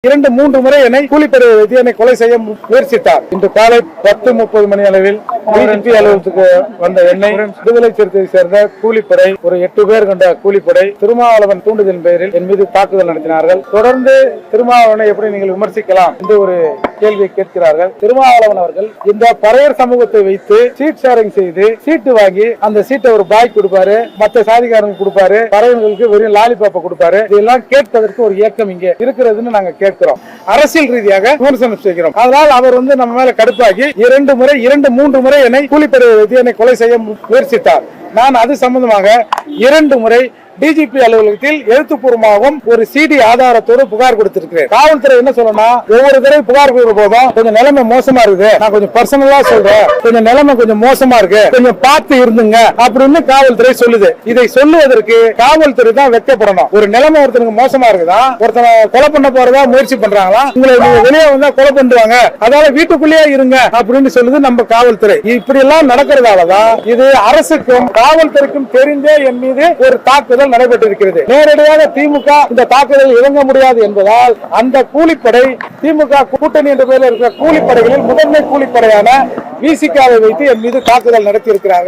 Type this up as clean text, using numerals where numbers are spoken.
2-3 முறை என்னை கூலிப்படை வைத்து என்னை கொலை செய்ய முயற்சித்தார். இன்று காலை 10:30 மணி அளவில் டிஜிபி அலுவலகத்துக்கு வந்த என்னை விடுதலை சிறுத்தை சேர்ந்த கூலிப்படை ஒரு 8 பேர் கொண்ட கூலிப்படை திருமாவளவன் தூண்டுதலின் பெயரில் என் மீது தாக்குதல் நடத்தினார்கள். தொடர்ந்து திருமாவளவனை எப்படி நீங்கள் விமர்சிக்கலாம் என்று ஒரு கேள்வியை கேட்கிறார்கள். திருமாவளவன் அவர்கள் இந்த பறையர் சமூகத்தை வைத்து சீட் ஷேரிங் செய்து சீட்டு வாங்கி அந்த சீட்டை ஒரு பாய் கொடுப்பாரு, மற்ற சாதிகாரங்களுக்கு கொடுப்பாரு, பறையர்களுக்கு வெறும் லாலிபாப்பை கொடுப்பாரு. இதெல்லாம் கேட்பதற்கு ஒரு இயக்கம் இங்கே இருக்கிறதுன்னு நாங்க கேட்கிறோம். அரசியல் ரீதியாக விமர்சனம் செய்கிறோம். அதனால் அவர் நம்ம மேல கடுப்பாகி 2-3 முறை என்னை கூலிப்படை வைத்து என்னை கொலை செய்ய முயற்சித்தார். நான் அது சம்பந்தமாக 2 முறை டிஜிபி அலுவலகத்தில் எழுத்துப்பூர்வமாகவும் ஒரு சிடி ஆதாரத்தோடு புகார் கொடுத்திருக்கிறேன். காவல்துறை என்ன சொல்லணும், ஒவ்வொரு தடவை புகார் கொடுக்க போதும் கொஞ்சம் நிலைமை மோசமா இருக்கு, நான் கொஞ்சம் பர்சனலா சொல்றேன், கொஞ்சம் நிலைமை கொஞ்சம் மோசமா இருக்கு, கொஞ்சம் பார்த்து இருந்துங்க அப்படின்னு காவல்துறை சொல்லுது. இதை சொல்லுவதற்கு காவல்துறை தான் வெட்கப்படணும். ஒரு நிலைமை ஒருத்தனுக்கு மோசமா இருக்குதா, ஒருத்தனை கொலை பண்ண போறதா முயற்சி பண்றாங்களா, உங்களை வெளியே வந்தா கொலை பண்ணுவாங்க, அதனால வீட்டுக்குள்ளேயே இருங்க அப்படின்னு சொல்லுது நம்ம காவல்துறை. இப்படி எல்லாம் நடக்கிறதாலதான் இது அரசுக்கும் காவல்துறைக்கும் தெரிந்தே என் மீது ஒரு தாக்குதல் நடைபெற்றிருக்கிறது. நேரடியாக திமுக இந்த தாக்குதல் இறங்க முடியாது என்பதால் அந்த கூலிப்படை திமுக கூட்டணி என்ற பெயரில் இருக்கிற கூலிப்படைகளில் முதன்மை கூலிப்படையான விசிகாவை வைத்து என் மீது தாக்குதல் நடத்தி இருக்கிறார்கள்.